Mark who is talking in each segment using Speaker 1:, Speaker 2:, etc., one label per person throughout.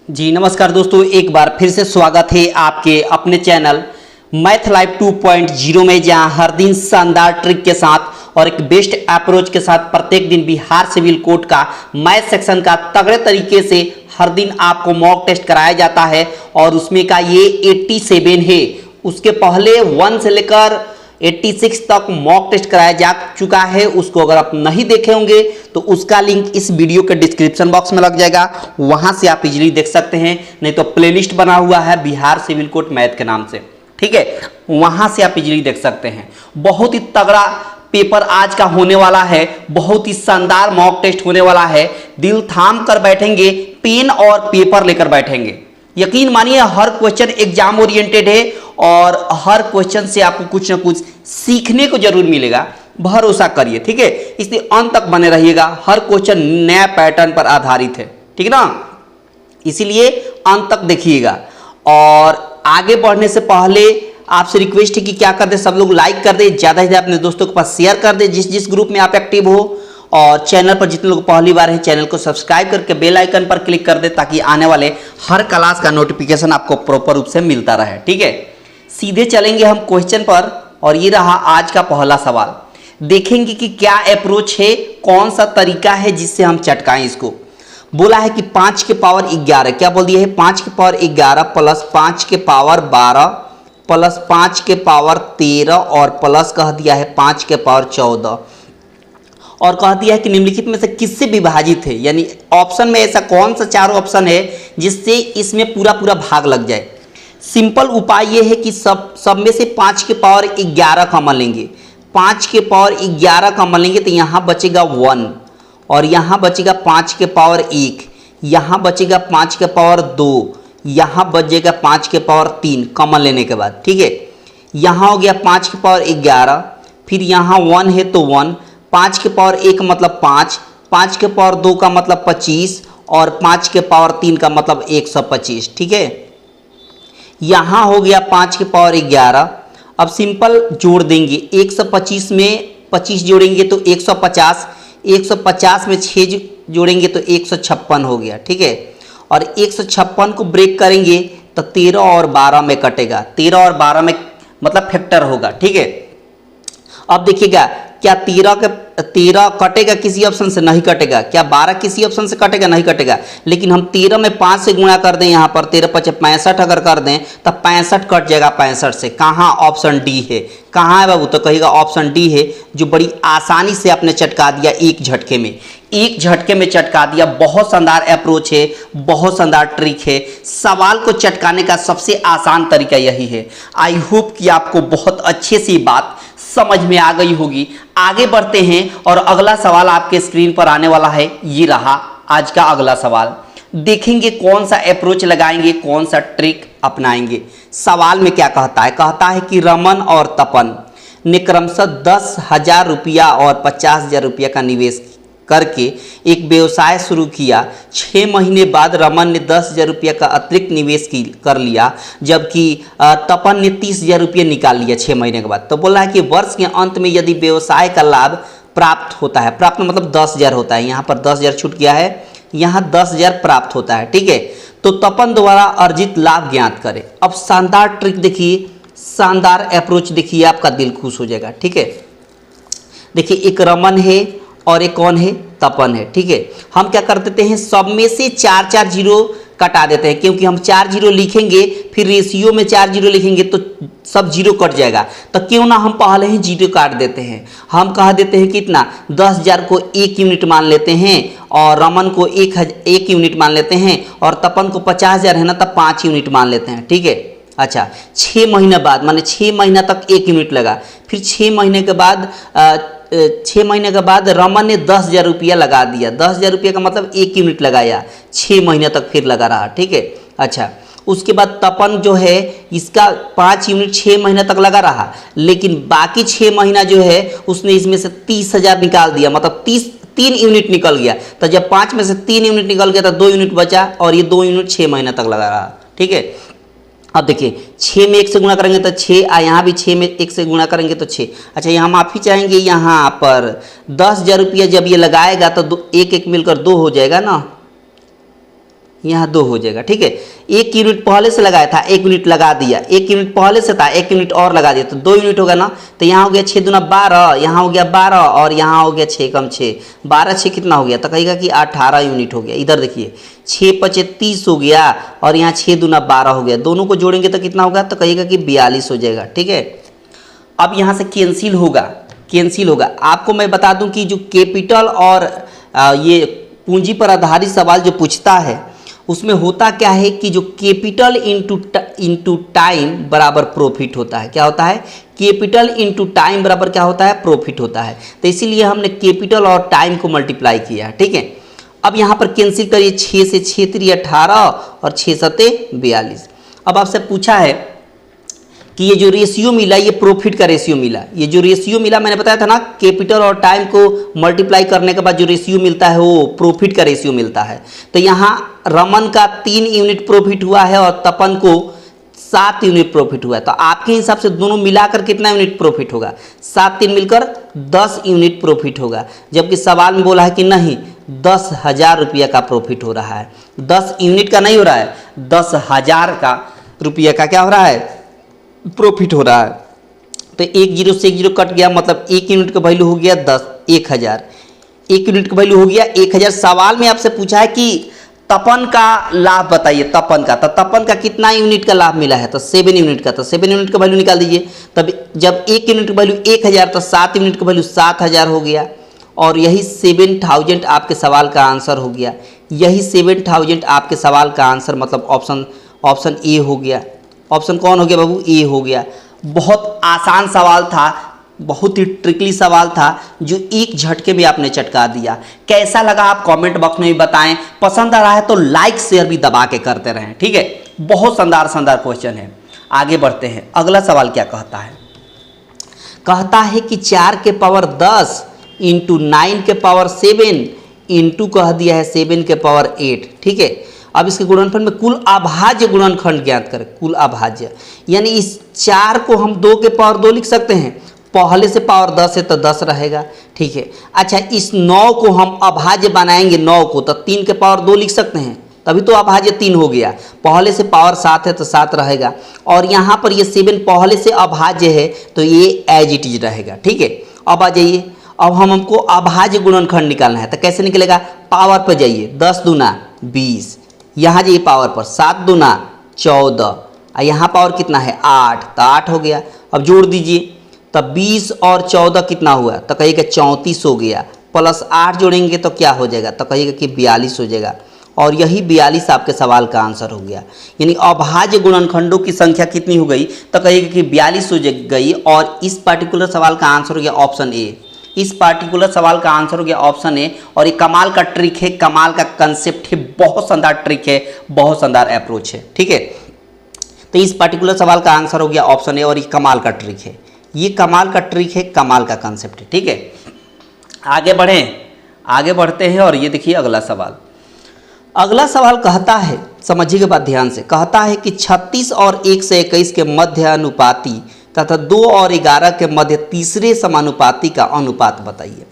Speaker 1: जी नमस्कार दोस्तों, एक बार फिर से स्वागत है आपके अपने चैनल मैथ लाइव 2.0 में, जहां हर दिन शानदार ट्रिक के साथ और एक बेस्ट अप्रोच के साथ प्रत्येक दिन बिहार सिविल कोड का मैथ सेक्शन का तगड़े तरीके से हर दिन आपको मॉक टेस्ट कराया जाता है। और उसमें का ये 87 है। उसके पहले 1 से लेकर 86 तक मॉक टेस्ट कराया जा चुका है। उसको अगर आप नहीं देखे होंगे तो उसका लिंक इस वीडियो के डिस्क्रिप्शन बॉक्स में लग जाएगा, वहां से आप इजीली देख सकते हैं। नहीं तो प्लेलिस्ट बना हुआ है बिहार सिविल कोड मैथ के नाम से, ठीक है, वहां से आप इजीली देख सकते हैं। बहुत ही तगड़ा पेपर आज का होने वाला है, बहुत ही शानदार मॉक टेस्ट होने वाला है। दिल थाम कर बैठेंगे, पेन और पेपर लेकर बैठेंगे। यकीन मानिए हर क्वेश्चन एग्जाम ओरिएंटेड है और हर क्वेश्चन से आपको कुछ ना कुछ सीखने को जरूर मिलेगा, भरोसा करिए, ठीक है। इसलिए अंत तक बने रहिएगा। हर क्वेश्चन नया पैटर्न पर आधारित है, ठीक है ना, इसीलिए अंत तक देखिएगा। और आगे बढ़ने से पहले आपसे रिक्वेस्ट है कि क्या कर दे, सब लोग लाइक कर दे, ज्यादा से ज्यादा अपने दोस्तों के पास शेयर कर दे जिस जिस ग्रुप में आप एक्टिव हो। और चैनल पर जितने लोग पहली बार हैं चैनल को सब्सक्राइब करके बेल आइकन पर क्लिक कर दे, ताकि आने वाले हर क्लास का नोटिफिकेशन आपको प्रॉपर रूप से मिलता रहे, ठीक है। सीधे चलेंगे हम क्वेश्चन पर, और ये रहा आज का पहला सवाल। देखेंगे कि क्या अप्रोच है, कौन सा तरीका है जिससे हम चटकाएं इसको। बोला है कि 5 के पावर 11, क्या बोल दिया है, 5 के पावर 11 प्लस 5 के पावर 12 प्लस 5 के पावर 13 और प्लस कह दिया है 5 के पावर 14, और कह दिया है कि निम्नलिखित में से किससे विभाजित है। यानी ऑप्शन में ऐसा कौन सा चारों ऑप्शन है जिससे इसमें पूरा पूरा भाग लग जाए। सिंपल उपाय ये है कि सब में से 5 के पावर 11 कॉमन लेंगे। 5 के पावर 11 कॉमन लेंगे तो यहाँ बचेगा 1, और यहाँ बचेगा 5 के पावर 1, यहाँ बचेगा 5 के पावर 2, यहाँ बचेगा 5 के पावर 3 कॉमन लेने के बाद, ठीक है। यहाँ हो गया 5 के पावर 11, फिर यहाँ 1 है तो 1, 5 के पावर 1 मतलब 5, 5 के पावर 2 का मतलब 25, और 5 के पावर 3 का मतलब 125, ठीक है। यहाँ हो गया 5 के पावर 11। अब सिंपल जोड़ देंगे, 125 में 25 जोड़ेंगे तो 150, 150 में 6 जोड़ेंगे तो 156 हो गया, ठीक है। और 156 को ब्रेक करेंगे तो 13 और 12 में कटेगा, 13 और 12 में मतलब फैक्टर होगा, ठीक है। अब देखिएगा क्या 13 कटेगा किसी ऑप्शन से, नहीं कटेगा। क्या 12 किसी ऑप्शन से कटेगा, नहीं कटेगा। लेकिन हम 13 में 5 से गुणा कर दें, यहाँ पर 13 5 65 अगर कर दें तो 65 कट जाएगा 65 से। कहाँ, ऑप्शन डी है। कहाँ है बाबू, तो कहिएगा ऑप्शन डी है, जो बड़ी आसानी से आपने चटका दिया एक झटके में, एक झटके में चटका दिया। बहुत शानदार अप्रोच है, बहुत शानदार ट्रिक है। सवाल को चटकाने का सबसे आसान तरीका यही है। आई होप कि आपको बहुत अच्छे से बात समझ में आ गई होगी। आगे बढ़ते हैं और अगला सवाल आपके स्क्रीन पर आने वाला है। ये रहा आज का अगला सवाल। देखेंगे कौन सा अप्रोच लगाएंगे, कौन सा ट्रिक अपनाएंगे। सवाल में क्या कहता है, कहता है कि रमन और तपन ने क्रमशः 10,000 रुपया और 50,000 रुपया का निवेश करके एक व्यवसाय शुरू किया। 6 महीने बाद रमन ने 10,000 रुपया का अतिरिक्त निवेश कर लिया, जबकि तपन ने 30,000 रुपया निकाल लिया 6 महीने के बाद। तो बोला है कि वर्ष के अंत में यदि व्यवसाय का लाभ प्राप्त होता है, प्राप्त मतलब 10,000 होता है, यहाँ पर 10,000 छूट गया है, यहाँ 10,000 प्राप्त होता है, ठीक है। तो तपन द्वारा अर्जित लाभ ज्ञात करें। अब शानदार ट्रिक देखिए, शानदार अप्रोच देखिए, आपका दिल खुश हो जाएगा, ठीक है। देखिए एक रमन है और एक कौन है, तपन है, ठीक है। हम क्या कर देते हैं, सब में से 4 जीरो कटा देते हैं, क्योंकि हम 4 जीरो लिखेंगे फिर रेशियो में 4 जीरो लिखेंगे तो सब जीरो कट जाएगा। तो क्यों ना हम पहले ही जीरो काट देते हैं। हम कह देते हैं कितना, 10,000 को 1 यूनिट मान लेते हैं, और रमन को 1 यूनिट मान लेते हैं, और तपन को 50,000 है ना, तब 5 यूनिट मान लेते हैं, ठीक है। अच्छा, 6 महीने बाद माने 6 महीना तक 1 यूनिट लगा, फिर 6 महीने के बाद 6 महीने के बाद रमन ने 10,000 रुपया लगा दिया। 10,000 रुपया का मतलब 1 यूनिट लगाया, 6 महीने तक फिर लगा रहा, ठीक है। अच्छा, उसके बाद तपन जो है इसका 5 यूनिट 6 महीने तक लगा रहा, लेकिन बाकी 6 महीना जो है उसने इसमें से 30,000 निकाल दिया, मतलब 3 यूनिट निकल गया। तो जब 5 में से 3 यूनिट निकल गया तो 2 यूनिट बचा, और ये 2 यूनिट 6 महीने तक लगा रहा, ठीक है। अब देखिए 6 में 1 से गुणा करेंगे तो 6, यहाँ भी 6 में 1 से गुणा करेंगे तो 6। अच्छा, यहाँ माफ़ी चाहेंगे, यहाँ पर 10,000 रुपया जब ये लगाएगा तो एक एक मिलकर 2 हो जाएगा ना, यहाँ 2 हो जाएगा। ठीक है, 1 यूनिट पहले से लगाया था, 1 यूनिट लगा दिया, 1 यूनिट पहले से था, 1 यूनिट और लगा दिया तो 2 यूनिट होगा ना। तो यहाँ हो गया 6 दूना 12, यहाँ हो गया 12 और यहाँ हो गया 6 कम 6, 12 6 कितना हो गया, तो कहेगा कि 18 यूनिट हो गया। इधर देखिए 6 पचे 30 हो गया और यहाँ 6 दूना 12 हो गया, दोनों को जोड़ेंगे तो कितना होगा, तो कहेगा कि 42 हो जाएगा। ठीक है, अब यहाँ से कैंसिल होगा। आपको मैं बता दूं कि जो कैपिटल और ये पूंजी पर आधारित सवाल जो पूछता है उसमें होता क्या है कि जो कैपिटल इंटू टाइम बराबर प्रॉफिट होता है। क्या होता है, कैपिटल इंटू टाइम बराबर क्या होता है, प्रॉफिट होता है। तो इसीलिए हमने कैपिटल और टाइम को मल्टीप्लाई किया। ठीक है, अब यहाँ पर कैंसिल करिए, 6 से 6 3 18 और 6 7 42। अब आपसे पूछा है कि ये जो रेशियो मिला ये प्रॉफिट का रेशियो मिला। ये जो रेशियो मिला मैंने बताया था ना, कैपिटल और टाइम को मल्टीप्लाई करने के बाद जो रेशियो मिलता है वो प्रॉफिट का रेशियो मिलता है। तो यहाँ रमन का 3 यूनिट प्रॉफिट हुआ है और तपन को 7 यूनिट प्रॉफिट हुआ है। तो आपके हिसाब से दोनों मिलाकर कितना यूनिट प्रॉफिट होगा, 7 3 मिलकर 10 यूनिट प्रॉफिट होगा। जबकि सवाल में बोला है कि नहीं 10,000 रुपया का प्रॉफिट हो रहा है, 10 यूनिट का नहीं हो रहा है, 10,000 का रुपया का क्या हो रहा है, प्रॉफिट हो रहा है। तो 1 0 से 1 0 कट गया, मतलब 1 यूनिट का वैल्यू हो गया 10,000। 1 यूनिट का वैल्यू हो गया 1000। सवाल में आपसे पूछा है कि तपन का लाभ बताइए, तपन का, तो तपन का कितना यूनिट का लाभ मिला है, तो 7 यूनिट का। तो 7 यूनिट का वैल्यू निकाल दीजिए। तब जब 1 यूनिट का वैल्यू 1000 तो 7 यूनिट का वैल्यू 7000 हो गया और यही 7000 आपके सवाल का आंसर हो गया। यही 7000 आपके सवाल का आंसर, मतलब ऑप्शन ए हो गया। ऑप्शन कौन हो गया बाबू, ए हो गया। बहुत आसान सवाल था, बहुत ही ट्रिकली सवाल था जो एक झटके में आपने चटका दिया। कैसा लगा आप कमेंट बॉक्स में भी बताएं। पसंद आ रहा है तो लाइक शेयर भी दबा के करते रहें। ठीक है, बहुत शानदार क्वेश्चन है। आगे बढ़ते हैं, अगला सवाल क्या कहता है, कहता है कि 4 के पावर 10 इंटू 9 के पावर 7 इंटू कह दिया है 7 के पावर 8। ठीक है, अब इसके गुणनफल में कुल अभाज्य गुणनखंड ज्ञात करें। कुल अभाज्य यानी इस 4 को हम 2 के पावर 2 लिख सकते हैं, पहले से पावर 10 है तो 10 रहेगा। ठीक है, अच्छा इस 9 को हम अभाज्य बनाएंगे, 9 को तो 3 के पावर 2 लिख सकते हैं, तभी तो अभाज्य 3 हो गया। पहले से पावर 7 है तो 7 रहेगा और यहाँ पर ये 7 पहले से अभाज्य है तो ये एज इट इज रहेगा। ठीक है, अब आ जाइए, अब हमको अभाज्य गुणनखंड निकालना है तो कैसे निकलेगा, पावर पर जाइए, 10 दूना 20, यहाँ जाइए पावर पर, 7 दूना 14 और यहाँ पावर कितना है 8, तो 8 हो गया। अब जोड़ दीजिए, तब 20 और 14 कितना हुआ, तो कहिएगा 34 हो गया, प्लस 8 जोड़ेंगे तो क्या हो जाएगा, तो कहिएगा कि 42 हो जाएगा। और यही 42 आपके सवाल का आंसर हो गया। यानी अभाज्य गुणनखंडों की संख्या कितनी हो गई, तो कहिएगा कि 42 हो गई और इस पर्टिकुलर सवाल का आंसर हो गया ऑप्शन ए। इस पार्टिकुलर सवाल का आंसर हो गया ऑप्शन ए। और ये कमाल का ट्रिक है, कमाल का कंसेप्ट है, बहुत शानदार ट्रिक है, बहुत शानदार अप्रोच है। ठीक है, तो इस पार्टिकुलर सवाल का आंसर हो गया ऑप्शन ए और ये कमाल का ट्रिक है, ये कमाल का ट्रिक है, कमाल का कंसेप्ट है। ठीक है, आगे बढ़ते हैं और ये देखिए अगला सवाल। अगला सवाल कहता है, समझिएगा बात ध्यान से, कहता है कि 36 और 1 से 21 के मध्य अनुपाती तथा 2 और 11 के मध्य तीसरे समानुपाती का अनुपात बताइए।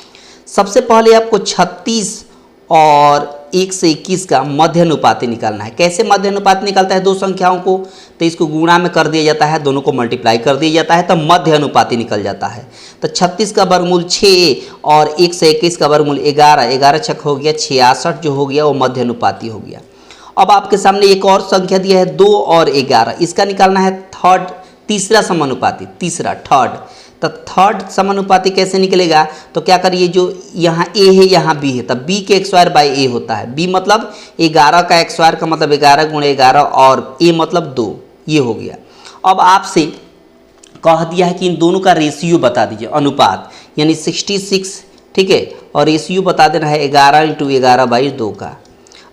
Speaker 1: सबसे पहले आपको 36 और 1 से 21 का मध्य अनुपाती निकालना है। कैसे मध्य अनुपात निकलता है, दो संख्याओं को तो इसको गुणा में कर दिया जाता है, दोनों को मल्टीप्लाई कर दिया जाता है तो मध्य अनुपाती निकल जाता है। तो 36 का वर्गमूल 6 और 1 से 21 का वर्गमूल 11, 11 छक हो गया 66 जो हो गया वो मध्य अनुपाती हो गया। अब आपके सामने एक और संख्या दिया है 2 और 11, इसका निकालना है तीसरा समानुपाती, थर्ड। तो थर्ड समानुपाती कैसे निकलेगा, तो क्या करिए, जो यहाँ ए है यहाँ बी है, तब बी के x स्क्वायर बाई ए होता है। बी मतलब 11 का x स्क्वायर का मतलब 11 गुणे 11 और ए मतलब 2, ये हो गया। अब आपसे कह दिया है कि इन दोनों का रेशियो बता दीजिए, अनुपात यानी 66। ठीक है, और रेशियो बता देना है 11 इंटू 11 बाई 2 का।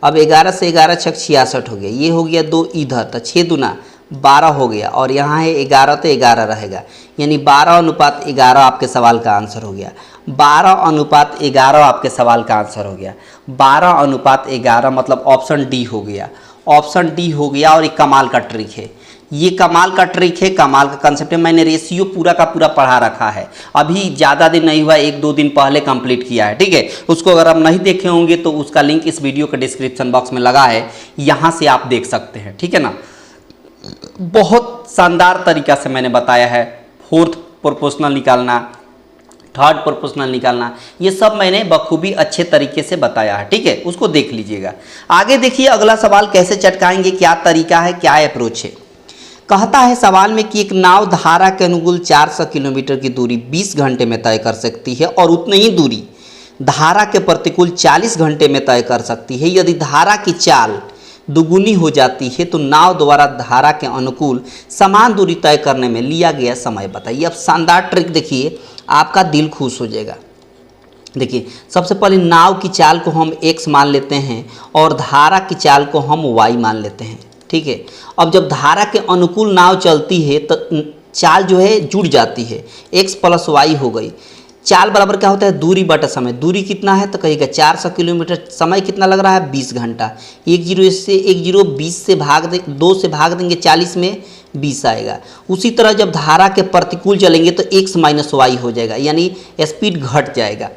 Speaker 1: अब 11 से 11 छक 66 हो गया, ये हो गया 2 इधर, तो 6 दूना 12 हो गया और यहाँ है 11 तो 11 रहेगा, यानी 12:11 आपके सवाल का आंसर हो गया। 12:11 आपके सवाल का आंसर हो गया। 12:11 मतलब ऑप्शन डी हो गया, ऑप्शन डी हो गया। और एक कमाल का ट्रिक है, ये कमाल का ट्रिक है, कमाल का कंसेप्ट है। मैंने रेशियो पूरा का पूरा पढ़ा रखा है, अभी ज़्यादा दिन नहीं हुआ, 1-2 दिन पहले कंप्लीट किया है, ठीक है। उसको अगर आप नहीं देखे होंगे तो उसका लिंक इस वीडियो के डिस्क्रिप्शन बॉक्स में लगा है, यहाँ से आप देख सकते हैं, ठीक है ना। बहुत शानदार तरीका से मैंने बताया है, फोर्थ प्रोपोर्शनल निकालना, थर्ड प्रोपोर्शनल निकालना, ये सब मैंने बखूबी अच्छे तरीके से बताया है, ठीक है। उसको देख लीजिएगा। आगे देखिए अगला सवाल कैसे चटकाएंगे, क्या तरीका है, क्या अप्रोच है। कहता है सवाल में कि एक नाव धारा के अनुकूल 400 किलोमीटर की दूरी 20 घंटे में तय कर सकती है और उतनी ही दूरी धारा के प्रतिकूल 40 घंटे में तय कर सकती है। यदि धारा की चाल दुगुनी हो जाती है तो नाव द्वारा धारा के अनुकूल समान दूरी तय करने में लिया गया समय बताइए। अब शानदार ट्रिक देखिए, आपका दिल खुश हो जाएगा। देखिए सबसे पहले नाव की चाल को हम x मान लेते हैं और धारा की चाल को हम y मान लेते हैं, ठीक है। अब जब धारा के अनुकूल नाव चलती है तो चाल जो है जुड़ जाती है, x प्लस y हो गई। चाल बराबर क्या होता है, दूरी बटा समय। दूरी कितना है तो कहिएगा 400 किलोमीटर। समय कितना लग रहा है, 20 घंटा। 10 से 10 20 से भाग दे, 2 से भाग देंगे 40 में 20 आएगा। उसी तरह जब धारा के प्रतिकूल चलेंगे तो x माइनस वाई हो जाएगा, यानी स्पीड घट जाएगा।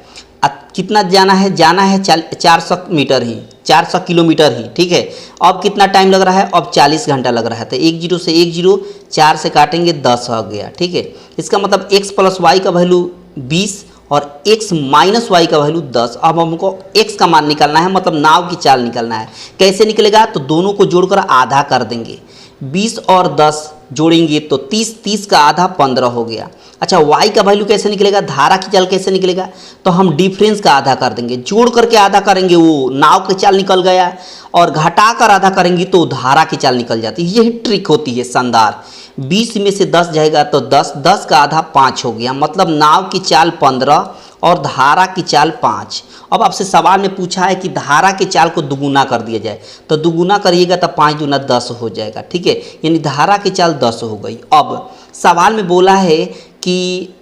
Speaker 1: कितना जाना है, 400 मीटर ही, 400 किलोमीटर ही, ठीक है। अब कितना टाइम लग रहा है, अब 40 घंटा लग रहा है। तो 10 से 10 4 से काटेंगे 10 हो गया, ठीक है। इसका मतलब x प्लस वाई का वैल्यू 20 और x माइनस वाई का वैल्यू 10। अब हमको x का मान निकालना है, मतलब नाव की चाल निकालना है। कैसे निकलेगा, तो दोनों को जोड़कर आधा कर देंगे। 20 और 10 जोड़ेंगे तो 30, 30 का आधा 15 हो गया। अच्छा y का वैल्यू कैसे निकलेगा, धारा की चाल कैसे निकलेगा, तो हम डिफरेंस का आधा कर देंगे। जोड़ करके आधा करेंगे वो नाव की चाल निकल गया, और घटा कर आधा करेंगे तो धारा की चाल निकल जाती है। यही ट्रिक होती है शानदार। 20 में से 10 जाएगा तो 10, 10 का आधा 5 हो गया, मतलब नाव की चाल 15 और धारा की चाल 5। अब आपसे सवाल में पूछा है कि धारा की चाल को दुगुना कर दिया जाए, तो दुगुना करिएगा तो 5 दूना 10 हो जाएगा, ठीक है। यानी धारा की चाल 10 हो गई। अब सवाल में बोला है कि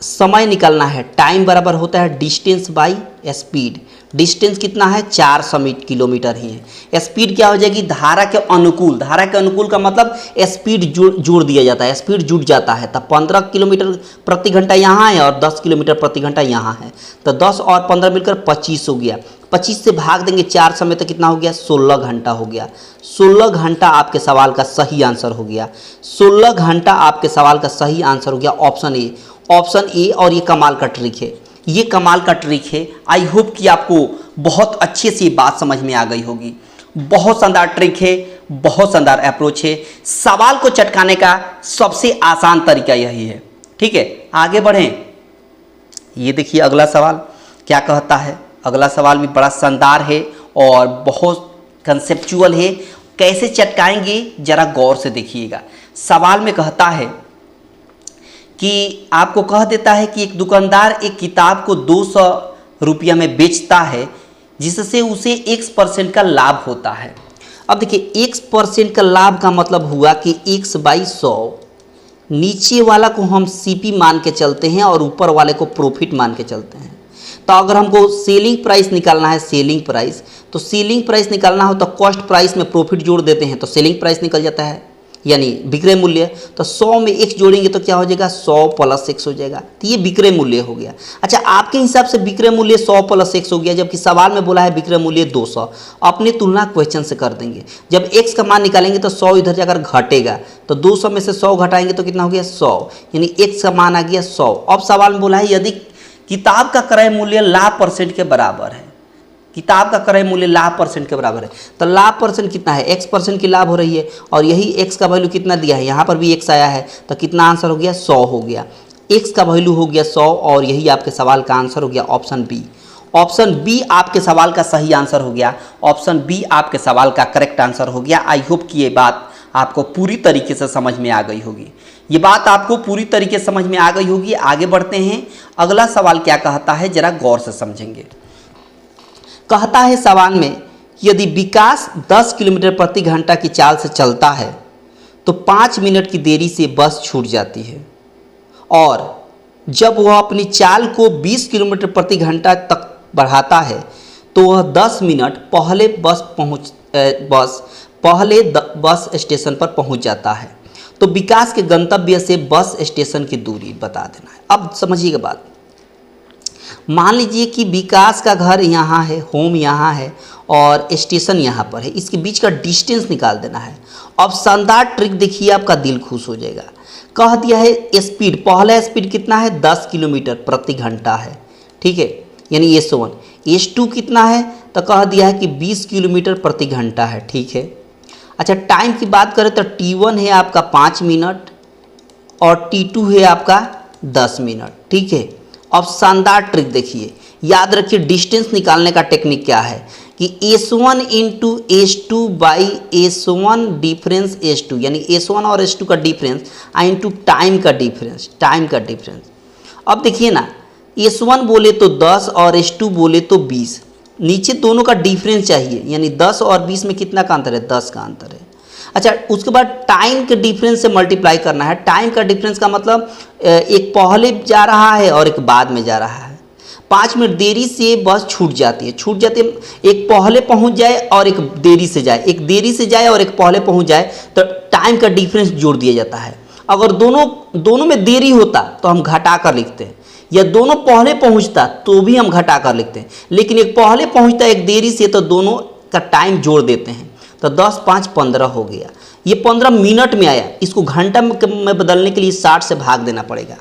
Speaker 1: समय निकालना है, टाइम बराबर होता है डिस्टेंस बाई स्पीड। डिस्टेंस कितना है, 400 किलोमीटर ही है। स्पीड क्या हो जाएगी, धारा के अनुकूल। धारा के अनुकूल का मतलब स्पीड जोड़ दिया जाता है, स्पीड जुड़ जाता है। तब 15 किलोमीटर प्रति घंटा यहाँ है और 10 किलोमीटर प्रति घंटा यहाँ है, तो 10 और 15 मिलकर 25 हो गया। 25 से भाग देंगे 400 में तो कितना हो गया, 16 घंटा हो गया। 16 घंटा आपके सवाल का सही आंसर हो गया। 16 घंटा आपके सवाल का सही आंसर हो गया, ऑप्शन ए। Option A. और ये कमाल का ट्रिक है, ये कमाल का ट्रिक है। आई होप कि आपको बहुत अच्छे से बात समझ में आ गई होगी। बहुत शानदार ट्रिक है, बहुत शानदार अप्रोच है। सवाल को चटकाने का सबसे आसान तरीका यही है, ठीक है। आगे बढ़ें। ये देखिए अगला सवाल क्या कहता है। अगला सवाल भी बड़ा शानदार है और बहुत कंसेप्चुअल है। कैसे चटकाएंगे जरा गौर से देखिएगा। सवाल में कहता है कि आपको कह देता है कि एक दुकानदार एक किताब को 200 रुपया में बेचता है, जिससे उसे x% का लाभ होता है। अब देखिए x% का लाभ का मतलब हुआ कि x/100। नीचे वाला को हम CP मान के चलते हैं और ऊपर वाले को प्रॉफिट मान के चलते हैं। तो अगर हमको सेलिंग प्राइस निकालना है, सेलिंग प्राइस, तो सेलिंग प्राइस निकालना हो तो कॉस्ट प्राइस में प्रॉफिट जोड़ देते हैं तो सेलिंग प्राइस निकल जाता है, यानी विक्रय मूल्य। तो 100 में x जोड़ेंगे तो क्या हो जाएगा, 100 + x हो जाएगा। तो ये विक्रय मूल्य हो गया। अच्छा आपके हिसाब से विक्रय मूल्य 100 + x हो गया, जबकि सवाल में बोला है विक्रय मूल्य 200। अपने तुलना क्वेश्चन से कर देंगे। जब x का मान निकालेंगे तो 100 इधर जाकर घटेगा, तो 200 में से 100 घटाएंगे तो कितना हो गया, 100, यानी x का मान आ गया 100। अब सवाल में बोला है यदि किताब का क्रय मूल्य लाभ % के बराबर है, किताब का क्रय मूल्य लाभ % के बराबर है, तो लाभ % कितना है, x% की लाभ हो रही है, और यही x का वैल्यू कितना दिया है, यहाँ पर भी x आया है, तो कितना आंसर हो गया, 100 हो गया। x का वैल्यू हो गया 100 और यही आपके सवाल का आंसर हो गया ऑप्शन बी। ऑप्शन बी आपके सवाल का सही आंसर हो गया। ऑप्शन बी आपके सवाल का करेक्ट आंसर हो गया। आई होप कि ये बात आपको पूरी तरीके से समझ में आ गई होगी। ये बात आपको पूरी तरीके से समझ में आ गई होगी। आगे बढ़ते हैं। अगला सवाल क्या कहता है, जरा गौर से समझेंगे। कहता है सवाल में यदि विकास 10 किलोमीटर प्रति घंटा की चाल से चलता है तो 5 मिनट की देरी से बस छूट जाती है, और जब वह अपनी चाल को 20 किलोमीटर प्रति घंटा तक बढ़ाता है तो वह 10 मिनट पहले बस स्टेशन पर पहुंच जाता है। तो विकास के गंतव्य से बस स्टेशन की दूरी बता देना है। अब समझिएगा बात, मान लीजिए कि विकास का घर यहाँ है, होम यहाँ है और स्टेशन यहाँ पर है, इसके बीच का डिस्टेंस निकाल देना है। अब शानदार ट्रिक देखिए, आपका दिल खुश हो जाएगा। कह दिया है स्पीड, पहला स्पीड कितना है 10 किलोमीटर प्रति घंटा है, ठीक है, यानी S1। S2 कितना है तो कह दिया है कि 20 किलोमीटर प्रति घंटा है, ठीक है। अच्छा, टाइम की बात करें तो T1 है आपका 5 मिनट और T2 है आपका 10 मिनट, ठीक है। अब शानदार ट्रिक देखिए, याद रखिए डिस्टेंस निकालने का टेक्निक क्या है कि S1 into S2 by S1 difference S2, यानी S1 और S2 का डिफरेंस इंटू टाइम का डिफरेंस, अब देखिए ना, S1 बोले तो 10 और S2 बोले तो 20, नीचे दोनों का डिफरेंस चाहिए, यानी 10 और 20 में कितना का अंतर है, 10 का अंतर है। अच्छा, उसके बाद टाइम के डिफरेंस से मल्टीप्लाई करना है। टाइम का डिफरेंस का मतलब एक पहले जा रहा है और एक बाद में जा रहा है। 5 मिनट देरी से बस छूट जाती है, एक पहले पहुंच जाए और एक देरी से जाए, एक देरी से जाए और एक पहले पहुंच जाए तो टाइम का डिफरेंस जोड़ दिया जाता है। अगर दोनों में देरी होता तो हम घटा कर लिखते हैं, या दोनों पहले पहुंचता तो भी हम घटा कर लिखते हैं, लेकिन एक पहले पहुंचता एक देरी से तो दोनों का टाइम जोड़ देते हैं। तो 10 5 15 हो गया, ये 15 मिनट में आया, इसको घंटा में बदलने के लिए 60 से भाग देना पड़ेगा।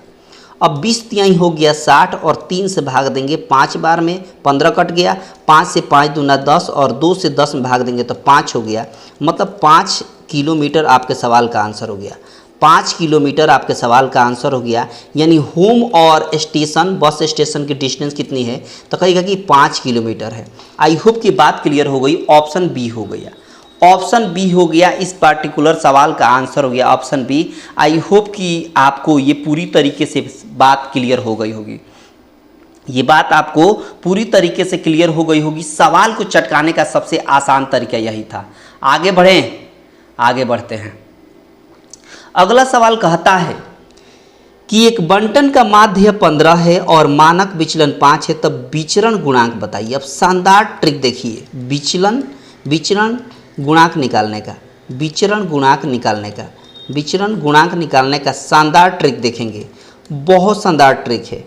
Speaker 1: अब 20 तिहाई हो गया 60 और 3 से भाग देंगे 5 बार में, 15 कट गया, 5 से 5 दूना 10 और 2 से 10 में भाग देंगे तो 5 हो गया, मतलब 5 किलोमीटर आपके सवाल का आंसर हो गया। 5 किलोमीटर आपके सवाल का आंसर हो गया, यानी होम और स्टेशन, बस स्टेशन की डिस्टेंस कितनी है तो कहेगा कि 5 किलोमीटर है। आई होप की बात क्लियर हो गई। ऑप्शन बी हो गया, ऑप्शन बी हो गया, इस पार्टिकुलर सवाल का आंसर हो गया ऑप्शन बी। आई होप कि आपको ये पूरी तरीके से बात क्लियर हो गई होगी, ये बात आपको पूरी तरीके से क्लियर हो गई होगी। सवाल को चटकाने का सबसे आसान तरीका यही था। आगे बढ़ें, आगे बढ़ते हैं। अगला सवाल कहता है कि एक बंटन का माध्य 15 है और मानक विचलन 5 है, तब विचरण गुणांक बताइए। अब शानदार ट्रिक देखिए, विचरण गुणांक निकालने का, विचरण गुणांक निकालने का शानदार ट्रिक देखेंगे, बहुत शानदार ट्रिक है।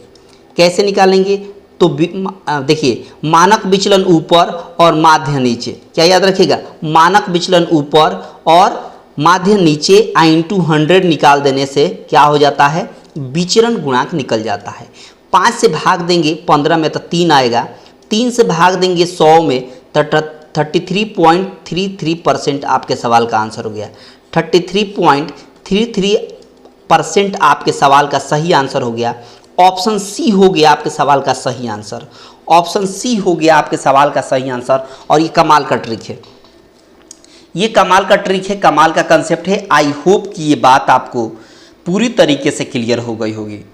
Speaker 1: कैसे निकालेंगे तो देखिए, मानक विचलन ऊपर और माध्य नीचे, क्या याद रखिएगा, मानक विचलन ऊपर और माध्य नीचे इंटू 100 निकाल देने से क्या हो जाता है, विचरण गुणांक निकल जाता है। 5 से भाग देंगे 15 में तो 3 आएगा, 3 से भाग देंगे 100 में तो 33.33% आपके सवाल का आंसर हो गया। 33.33% आपके सवाल का सही आंसर हो गया। ऑप्शन सी हो गया आपके सवाल का सही आंसर, ऑप्शन सी हो गया आपके सवाल का सही आंसर। और ये कमाल का ट्रिक है, ये कमाल का ट्रिक है, कमाल का कंसेप्ट है। आई होप कि ये बात आपको पूरी तरीके से क्लियर हो गई होगी,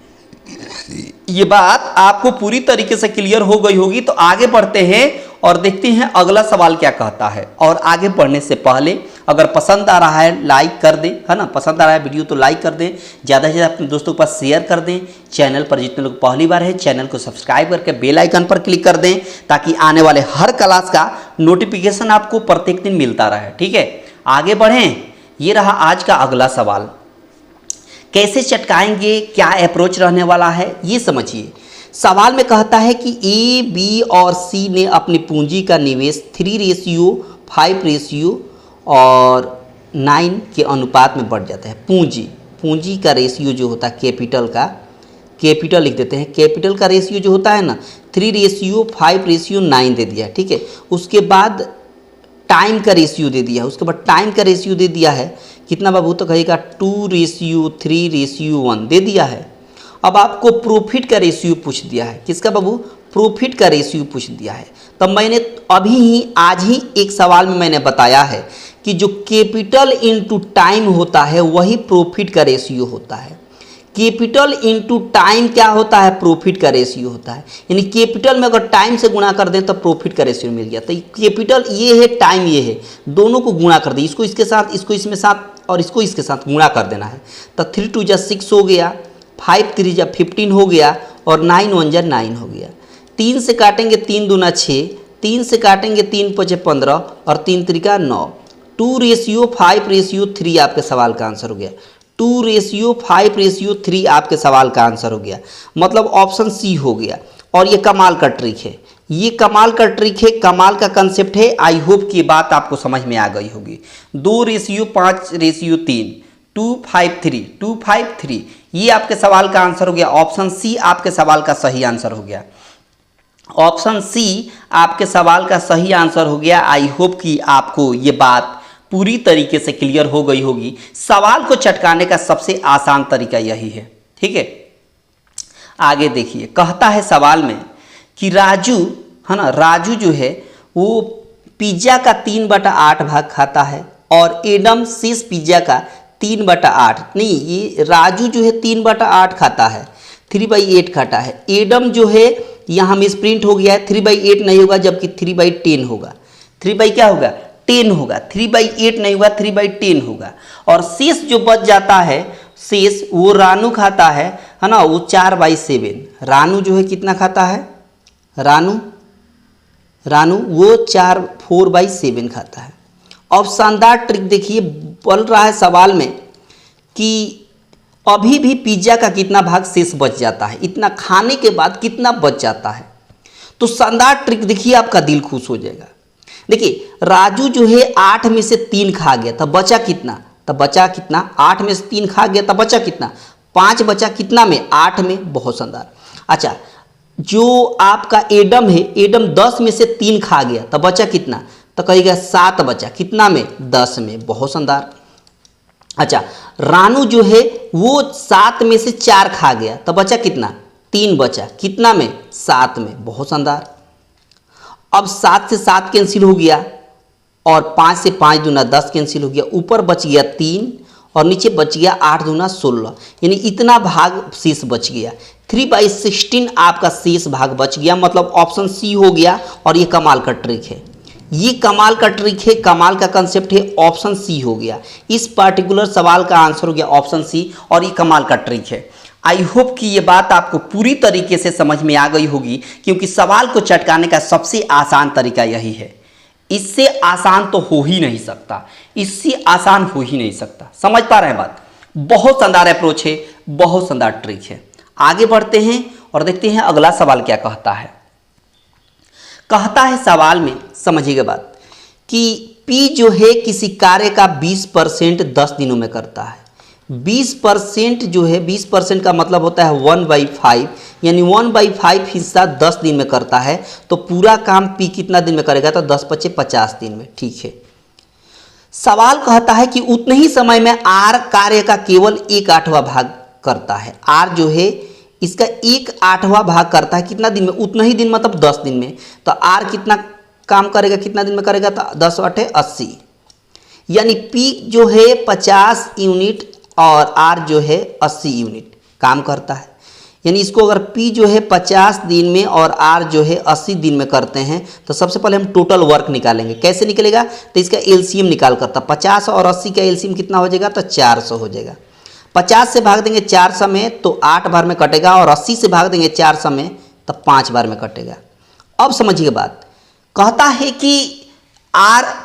Speaker 1: ये बात आपको पूरी तरीके से क्लियर हो गई होगी। तो आगे बढ़ते हैं और देखते हैं अगला सवाल क्या कहता है। और आगे बढ़ने से पहले अगर पसंद आ रहा है लाइक कर दें, है ना, पसंद आ रहा है वीडियो तो लाइक कर दें, ज़्यादा से ज़्यादा अपने दोस्तों के पास शेयर कर दें। चैनल पर जितने लोग पहली बार है चैनल को सब्सक्राइब करके बेल आइकन पर क्लिक कर दें, ताकि आने वाले हर क्लास का नोटिफिकेशन आपको प्रत्येक दिन मिलता रहे, ठीक है। आगे बढ़ें, ये रहा आज का अगला सवाल। कैसे चटकाएंगे, क्या अप्रोच रहने वाला है ये समझिए। सवाल में कहता है कि ए, बी और सी ने अपनी पूंजी का निवेश 3:5 और 9 के अनुपात में बढ़ जाता है। पूंजी का रेशियो जो होता है कैपिटल लिख देते हैं, कैपिटल का रेशियो जो होता है ना 3:5:9 दे दिया, ठीक है। उसके बाद टाइम का रेशियो दे दिया है, कितना बाबू तो कहेगा 2:3:1 दे दिया है। अब आपको प्रॉफिट का रेशियो पूछ दिया है, किसका बाबू, प्रॉफिट का रेशियो पूछ दिया है। तब मैंने आज ही एक सवाल में मैंने बताया है कि जो कैपिटल इनटू टाइम होता है वही प्रॉफिट का रेशियो होता है। कैपिटल इनटू टाइम क्या होता है, प्रॉफिट का रेशियो होता है। यानी कैपिटल में अगर टाइम से गुणा कर दें तो प्रॉफिट का रेशियो मिल गया। तो कैपिटल ये है, टाइम ये है, दोनों को गुणा कर दें, इसको इसके साथ, इसको इसमें साथ और इसको इसके साथ गुणा कर देना है। तो 3 2 जा 6 हो गया, 5 3 जा 15 हो गया और 9 1 जा 9 हो गया। 3 से काटेंगे 3 दूना 6, 3 से काटेंगे 3 5 15 और 3 3 9, 2:5:3 आपके सवाल का आंसर हो गया। 2:5:3 आपके सवाल का आंसर हो गया, मतलब ऑप्शन सी हो गया। और ये कमाल का ट्रिक है, ये कमाल का ट्रिक है, कमाल का कंसेप्ट है। आई होप कि बात आपको समझ में आ गई होगी। 2:5:3 253 ये आपके सवाल का आंसर हो गया। ऑप्शन सी आपके सवाल का सही आंसर हो गया। ऑप्शन सी आपके सवाल का सही आंसर हो गया। आई होप कि आपको ये बात पूरी तरीके से क्लियर हो गई होगी। सवाल को चटकाने का सबसे आसान तरीका यही है, ठीक है। आगे देखिए, कहता है सवाल में कि राजू, है ना, राजू जो है वो पिज्जा का 3/8 भाग खाता है और एडम शेष पिज्जा का 3/8 नहीं, ये राजू जो है 3/8 खाता है, 3/8 खाता है। एडम जो है यहाँ मिसप्रिंट हो गया है, 3/8 नहीं होगा, जबकि 3/10 होगा। 3 क्या होगा? 10 होगा। 3/8 नहीं होगा, 3/10 होगा। और शेष जो बच जाता है, शेष वो रानू खाता है ना, वो 4/7। रानू जो है कितना खाता है? रानू वो 4/7 खाता है। अब शानदार ट्रिक देखिए, बोल रहा है सवाल में कि अभी भी पिज्जा का कितना भाग शेष बच जाता है, इतना खाने के बाद कितना बच जाता है। तो शानदार ट्रिक देखिए, आपका दिल खुश हो जाएगा। देखिए, राजू जो है 8 में से 3 खा गया, तब बचा कितना? 8 में से 3 खा गया, तब बचा कितना? 5 बचा। कितना में? 8 में। बहुत शानदार। अच्छा, जो आपका एडम है, एडम 10 में से 3 खा गया, तब बचा कितना? तो कहिएगा 7 बचा। कितना में? 10 में। बहुत शानदार। अच्छा, रानू जो है वो 7 में से 4 खा गया, तब बचा कितना? 3 बचा। कितना में? 7 में। बहुत शानदार। अब 7 से 7 कैंसिल हो गया और 5 से 5 दूना 10 कैंसिल हो गया। ऊपर बच गया 3 और नीचे बच गया 8 दूना 16, यानी इतना भाग शेष बच गया। 3/16 आपका शेष भाग बच गया, मतलब ऑप्शन सी हो गया। और ये कमाल का ट्रिक है, ये कमाल का ट्रिक है, कमाल का कंसेप्ट है। ऑप्शन सी हो गया, इस पार्टिकुलर सवाल का आंसर हो गया ऑप्शन सी। और ये कमाल का ट्रिक है। आई होप कि ये बात आपको पूरी तरीके से समझ में आ गई होगी, क्योंकि सवाल को चटकाने का सबसे आसान तरीका यही है। इससे आसान तो हो ही नहीं सकता, इससे आसान हो ही नहीं सकता। समझ पा रहे हैं बात? बहुत शानदार अप्रोच है, बहुत शानदार ट्रिक है। आगे बढ़ते हैं और देखते हैं अगला सवाल क्या कहता है। कहता है सवाल में, समझिएगा बात, कि P जो है किसी कार्य का 20% 10 दिनों में करता है। 20% जो है, 20% का मतलब होता है 1/5, यानी 1/5 हिस्सा 10 दिन में करता है। तो पूरा काम P कितना दिन में करेगा? तो 10×5 = 50 दिन में। ठीक है। सवाल कहता है कि उतने ही समय में R कार्य का केवल 1/8वां भाग करता है। R जो है इसका 1/8वां भाग करता है कितना दिन में? उतना ही दिन, मतलब 10 दिन में। तो R कितना काम करेगा, कितना दिन में करेगा? तो 10/8 = 80, यानी P जो है 50 यूनिट और R जो है 80 यूनिट काम करता है। यानी इसको अगर P जो है 50 दिन में और R जो है 80 दिन में करते हैं, तो सबसे पहले हम टोटल वर्क निकालेंगे। कैसे निकलेगा? तो इसका एलसीएम निकाल करता, 50 और 80 का एलसीएम कितना हो जाएगा? तो 400 हो जाएगा। 50 से भाग देंगे 400 में तो 8 बार में कटेगा, और 80 से भाग देंगे 400 में तो 5 बार में कटेगा। अब समझिए बात, कहता है कि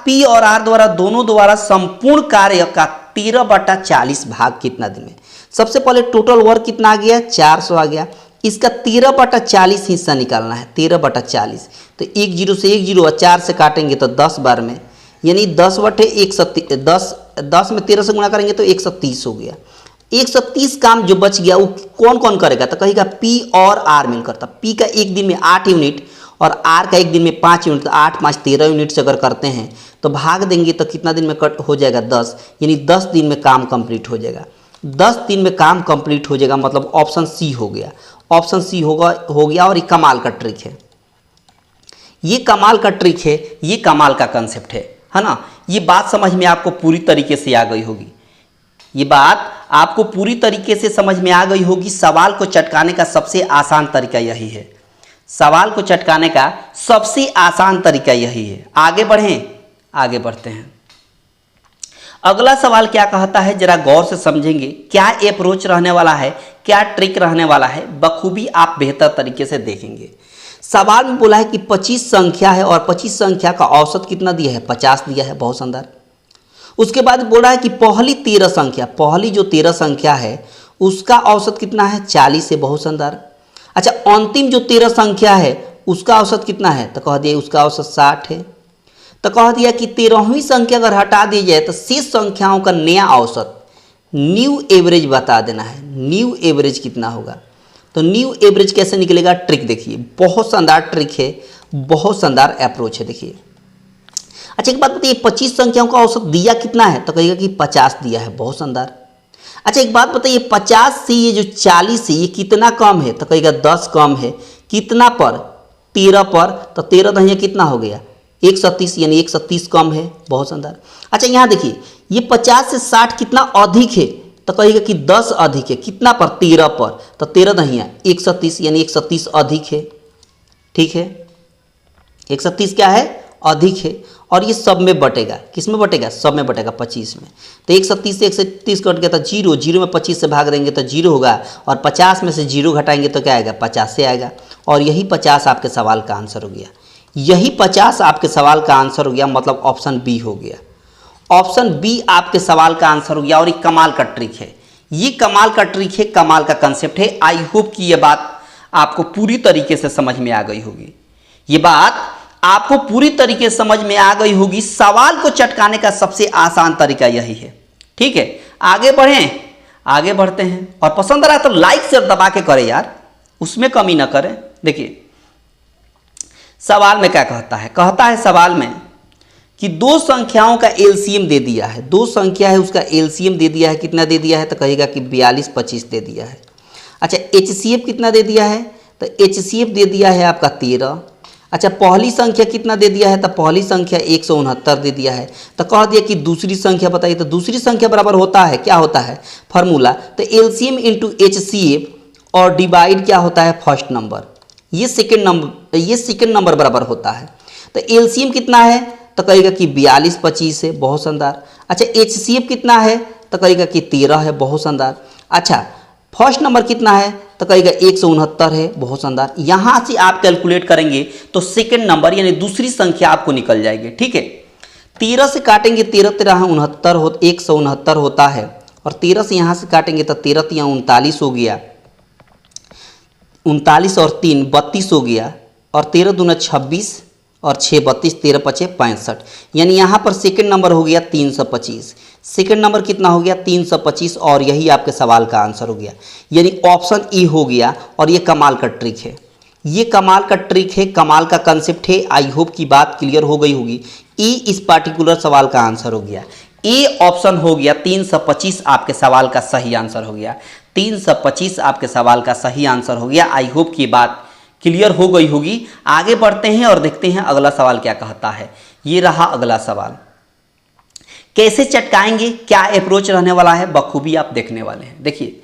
Speaker 1: P और R द्वारा दोनों द्वारा संपूर्ण कार्य का 13/40 भाग कितना दिन में? सबसे पहले टोटल वर्क कितना आ गया? 400 आ गया। इसका 13/40 हिस्सा निकालना है। 13/40 तो 1 0 से 1 0 और 4 से काटेंगे तो 10 बार में, यानी 10 में 13 से गुणा करेंगे तो 130 हो गया। 130 काम जो बच गया वो कौन कौन करेगा? तो कहेगा P और R मिलकर। तो P का एक दिन में 8 यूनिट और R का एक दिन में 5 यूनिट, तो 8 5 13 यूनिट से अगर करते हैं तो भाग देंगे तो कितना दिन में कट हो जाएगा? 10, यानी 10 दिन में काम कंप्लीट हो जाएगा। 10 दिन में काम कंप्लीट हो जाएगा, मतलब ऑप्शन सी हो गया। ऑप्शन सी हो गया। और ये कमाल का ट्रिक है, ये कमाल का ट्रिक है, ये कमाल का कंसेप्ट है ना। ये बात समझ में आपको पूरी तरीके से आ गई होगी, ये बात आपको पूरी तरीके से समझ में आ गई होगी। सवाल को चटकाने का सबसे आसान तरीका यही है, सवाल को चटकाने का सबसे आसान तरीका यही है। आगे बढ़ें, आगे बढ़ते हैं। अगला सवाल क्या कहता है, जरा गौर से समझेंगे। क्या अप्रोच रहने वाला है, क्या ट्रिक रहने वाला है, बखूबी आप बेहतर तरीके से देखेंगे। सवाल में बोला है कि 25 संख्या है और 25 संख्या का औसत कितना दिया है? 50 दिया है। बहुत शानदार। उसके बाद बोल रहा है कि पहली 13 संख्या, पहली जो 13 संख्या है उसका औसत कितना है 40 है, बहुत शानदार। अच्छा अंतिम जो 13 संख्या है उसका औसत कितना है, तो कह दिया उसका औसत 60 है। तो कह दिया कि 13वीं संख्या अगर हटा दी जाए तो शेष संख्याओं का नया औसत न्यू एवरेज बता देना है। न्यू एवरेज कितना होगा, तो न्यू एवरेज कैसे निकलेगा, ट्रिक देखिए, बहुत शानदार ट्रिक है, बहुत शानदार अप्रोच है। देखिए अच्छा एक बात बताइए 25 संख्याओं का औसत दिया कितना है, तो कहेगा कि 50 दिया है, बहुत शानदार। अच्छा एक बात बताइए 50 से ये जो 40 है ये कितना कम है, तो कहेगा 10 कम है, कितना पर 13 पर, तो 13 दहिया कितना हो गया 130, यानी 130 कम है, बहुत शानदार। अच्छा यहाँ देखिए ये 50 से 60 कितना अधिक है, तो कहेगा कि 10 अधिक है, कितना पर 13 पर, तो 13 दहिया 130, यानी 130 अधिक है, ठीक है 130 क्या है अधिक है। और ये सब में बटेगा, किस में बटेगा, सब में बटेगा 25 में। तो 130 से 130 कट गया तो जीरो, जीरो में 25 से भाग देंगे तो जीरो होगा, और 50 में से जीरो घटाएंगे तो क्या आएगा 50 से आएगा। और यही 50 आपके सवाल का आंसर हो गया, यही 50 आपके सवाल का आंसर हो गया, मतलब ऑप्शन बी हो गया। ऑप्शन बी आपके सवाल का आंसर हो गया। और ये कमाल का ट्रिक है, ये कमाल का ट्रिक है, कमाल का कंसेप्ट है। आई होप कि ये बात आपको पूरी तरीके से समझ में आ गई होगी, ये बात आपको पूरी तरीके से समझ में आ गई होगी। सवाल को चटकाने का सबसे आसान तरीका यही है, ठीक है। आगे बढ़ें, आगे बढ़ते हैं। और पसंद आ रहा है तो लाइक से दबा के करें यार, उसमें कमी ना करें। देखिए सवाल में क्या कहता है, कहता है सवाल में कि दो संख्याओं का एलसीएम दे दिया है, दो संख्या है उसका एलसीएम दे दिया है, कितना दे दिया है, तो कहेगा कि 42 25 दे दिया है। अच्छा एचसीएफ कितना दे दिया है, तो एचसीएफ दे दिया है आपका 13। अच्छा पहली संख्या कितना दे दिया है, तो पहली संख्या 169 दे दिया है। तो कह दिया कि दूसरी संख्या बताइए, तो दूसरी संख्या बराबर होता है, क्या होता है फार्मूला, तो एलसीएम इंटू एचसीएफ और डिवाइड क्या होता है फर्स्ट नंबर, ये सेकेंड नंबर बराबर होता है। तो एलसीएम कितना है, तो कहेगा कि 42 25 है, बहुत शानदार। अच्छा एचसीएफ कितना है, तो कहेगा कि 13 है, बहुत शानदार। अच्छा फर्स्ट नंबर कितना है, तो कहेगा 169 है, बहुत शानदार। यहाँ से आप कैलकुलेट करेंगे तो सेकेंड नंबर यानी दूसरी संख्या आपको निकल जाएगी, ठीक है। 13 से काटेंगे 13 13 169 होता है, और 13 से यहाँ से काटेंगे तो 13 39 हो गया, 39 और 3 32 हो गया, और 13 दूना 26 और 6 32, 13 5 65, यानी यहाँ पर सेकंड नंबर हो गया 325। सेकंड नंबर कितना हो गया 325, और यही आपके सवाल का आंसर हो गया, यानी ऑप्शन ई हो गया। और ये कमाल का ट्रिक है, ये कमाल का ट्रिक है, कमाल का कंसेप्ट है। आई होप की बात क्लियर हो गई होगी। ई इस पार्टिकुलर सवाल का आंसर हो गया, ए ऑप्शन हो गया 325 आपके सवाल का सही आंसर हो गया, 325 आपके सवाल का सही आंसर हो गया। आई होप की बात क्लियर हो गई होगी। आगे बढ़ते हैं और देखते हैं अगला सवाल क्या कहता है। ये रहा अगला सवाल, कैसे चटकाएंगे, क्या अप्रोच रहने वाला है, बखूबी आप देखने वाले हैं। देखिए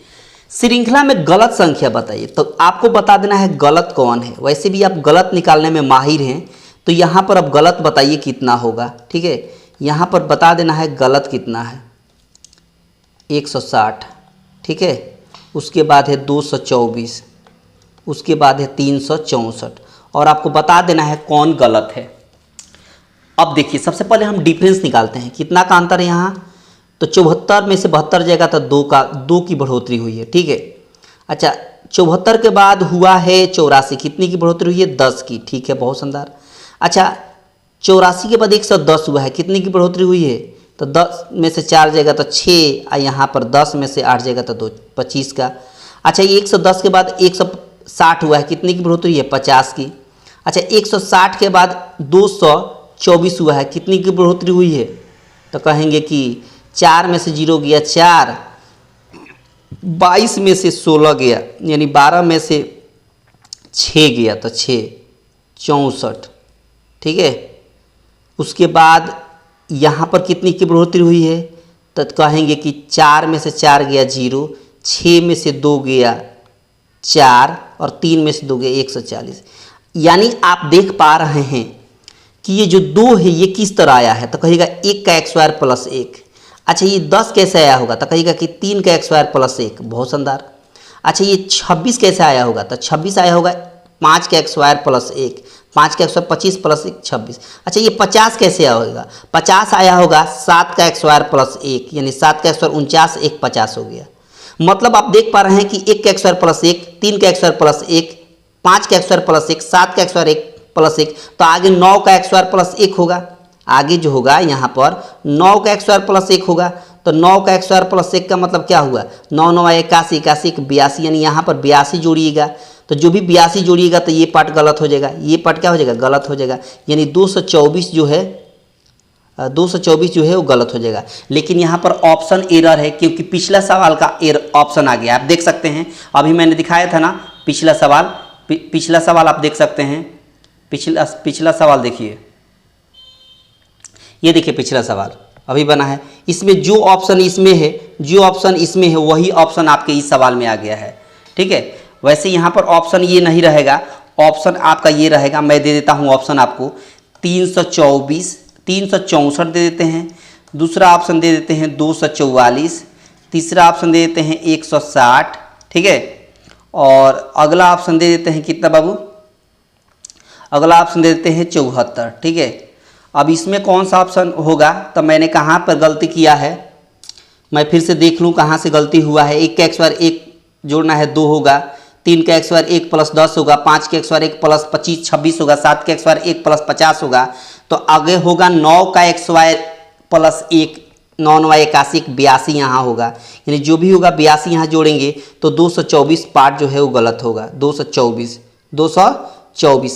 Speaker 1: श्रृंखला में गलत संख्या बताइए, तो आपको बता देना है गलत कौन है। वैसे भी आप गलत निकालने में माहिर हैं, तो यहाँ पर अब गलत बताइए कितना होगा, ठीक है। यहाँ पर बता देना है गलत कितना है 160, ठीक है। उसके बाद है 224, उसके बाद है 364, और आपको बता देना है कौन गलत है। अब देखिए सबसे पहले हम डिफरेंस निकालते हैं, कितना का अंतर है यहाँ, तो 74 में से 72 जाएगा तो 2 की बढ़ोतरी हुई है, ठीक है। अच्छा 74 के बाद हुआ है 84, कितनी की बढ़ोतरी हुई है 10 की, ठीक है, बहुत शानदार। अच्छा 84 के बाद 110 हुआ है, कितनी की बढ़ोतरी हुई है, तो 10 में से 4 जाएगा तो 6, और यहाँ पर 10 में से 8 जाएगा तो 2 25 का। अच्छा ये 110 के बाद 160 हुआ है, कितनी की बढ़ोतरी है 50 की। अच्छा 160 के बाद 224 हुआ है, कितनी की बढ़ोतरी हुई है, तो कहेंगे कि 4 में से 0 गया 4, 22 में से 16 गया, यानी 12 में से 6 गया तो 6 64, ठीक है। उसके बाद यहाँ पर कितनी की बढ़ोतरी हुई है, तो कहेंगे कि 4 में से 4 गया 0, 6 में से 2 गया 4, और 3 में से 2 गया 140। यानी आप देख पा रहे हैं कि ये जो 2 है ये किस तरह आया है, तो कहेगा 1 का x² प्लस 1। अच्छा ये 10 कैसे आया होगा, तो कहेगा कि 3 का x² प्लस 1, बहुत शानदार। अच्छा ये 26 कैसे आया होगा, तो 26 आया होगा 5 का x² प्लस 1, 5 का स्क्वायर 25 प्लस 1 26। अच्छा ये 50 कैसे होगा? 50 आया होगा 7 का स्क्वायर प्लस 1, यानी 7 का स्क्वायर 49, 1 50 हो गया। मतलब आप देख पा रहे हैं कि 1 का स्क्वायर प्लस 1, 3 का स्क्वायर प्लस 1, 5 का स्क्वायर प्लस 1, 7 का स्क्वायर 1 प्लस 1, तो आगे 9 का स्क्वायर प्लस 1 होगा। आगे जो होगा यहाँ पर 9 का स्क्वायर प्लस 1 होगा। तो 9 का स्क्वायर प्लस 1 का मतलब क्या हुआ? 9 9 81, 81 82, यानी यहाँ पर 82 जोड़िएगा। तो जो भी 82 जोड़िएगा तो ये पार्ट गलत हो जाएगा, ये पार्ट क्या हो जाएगा? गलत हो जाएगा। यानी 224 जो है 224 जो है वो गलत हो जाएगा। लेकिन यहाँ पर ऑप्शन एरर है, क्योंकि पिछला सवाल का एरर ऑप्शन आ गया। आप देख सकते हैं, अभी मैंने दिखाया था ना पिछला सवाल आप देख सकते हैं। पिछला सवाल देखिए, ये देखिए पिछला सवाल अभी बना है। इसमें जो ऑप्शन इसमें है वही ऑप्शन आपके इस सवाल में आ गया है। ठीक है, वैसे यहाँ पर ऑप्शन ये नहीं रहेगा, ऑप्शन आपका ये रहेगा। मैं दे देता हूँ ऑप्शन आपको 324, 364 दे देते हैं। दूसरा ऑप्शन दे देते हैं 244, तीसरा ऑप्शन दे देते हैं 160। ठीक है, और अगला ऑप्शन दे देते हैं कितना बाबू? अगला ऑप्शन दे देते हैं 74। ठीक है, अब इसमें कौन सा ऑप्शन होगा? तो मैंने कहाँ पर गलती किया है, मैं फिर से देख लूँ कहाँ से गलती हुआ है। 1 का स्क्वायर 1 जोड़ना है 2 होगा, 3 का स्क्वायर 1 प्लस 10 होगा, 5 का स्क्वायर 1 प्लस 25 26 होगा, 7 का स्क्वायर 1 प्लस 50 होगा। तो आगे होगा 9 का स्क्वायर प्लस 1, 9 9 81, 82 यहाँ होगा। यानी जो भी होगा 82 यहाँ जोड़ेंगे तो 224 पार्ट जो है वो गलत होगा। 224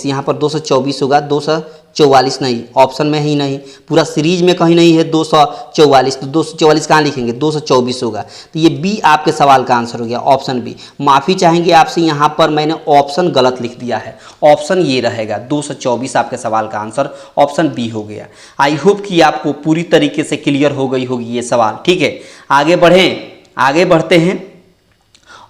Speaker 1: यहाँ पर 224 होगा, 244 नहीं, ऑप्शन में ही नहीं, पूरा सीरीज में कहीं नहीं है 244। तो 244 कहाँ लिखेंगे? 224 होगा। तो ये बी आपके सवाल का आंसर हो गया, ऑप्शन बी। माफ़ी चाहेंगे आपसे, यहाँ पर मैंने ऑप्शन गलत लिख दिया है। ऑप्शन ये रहेगा 224 आपके सवाल का आंसर ऑप्शन बी हो गया। आई होप कि आपको पूरी तरीके से क्लियर हो गई होगी ये सवाल। ठीक है, आगे बढ़ते हैं।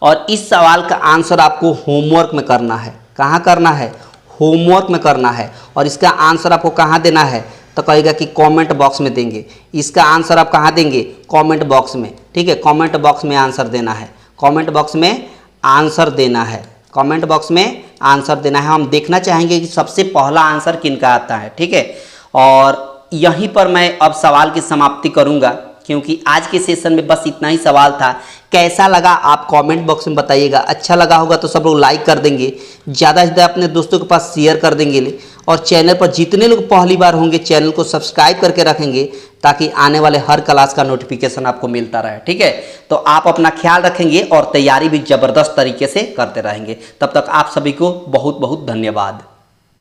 Speaker 1: और इस सवाल का आंसर आपको होमवर्क में करना है। कहाँ करना है? होमवर्क में करना है। और इसका आंसर आपको कहाँ देना है? तो कहेगा कि कमेंट बॉक्स में देंगे। इसका आंसर आप कहाँ देंगे? कमेंट बॉक्स में। ठीक है, कमेंट बॉक्स में आंसर देना है। कमेंट बॉक्स में आंसर देना है। कमेंट बॉक्स में आंसर देना है। हम देखना चाहेंगे कि सबसे पहला आंसर किनका आता है। ठीक है, और यहीं पर मैं अब सवाल की समाप्ति करूँगा, क्योंकि आज के सेशन में बस इतना ही सवाल था। कैसा लगा आप कमेंट बॉक्स में बताइएगा। अच्छा लगा होगा तो सब लोग लाइक कर देंगे, ज़्यादा से ज़्यादा अपने दोस्तों के पास शेयर कर देंगे। और चैनल पर जितने लोग पहली बार होंगे चैनल को सब्सक्राइब करके रखेंगे, ताकि आने वाले हर क्लास का नोटिफिकेशन आपको मिलता रहे। ठीक है, तो आप अपना ख्याल रखेंगे और तैयारी भी ज़बरदस्त तरीके से करते रहेंगे। तब तक आप सभी को बहुत बहुत धन्यवाद।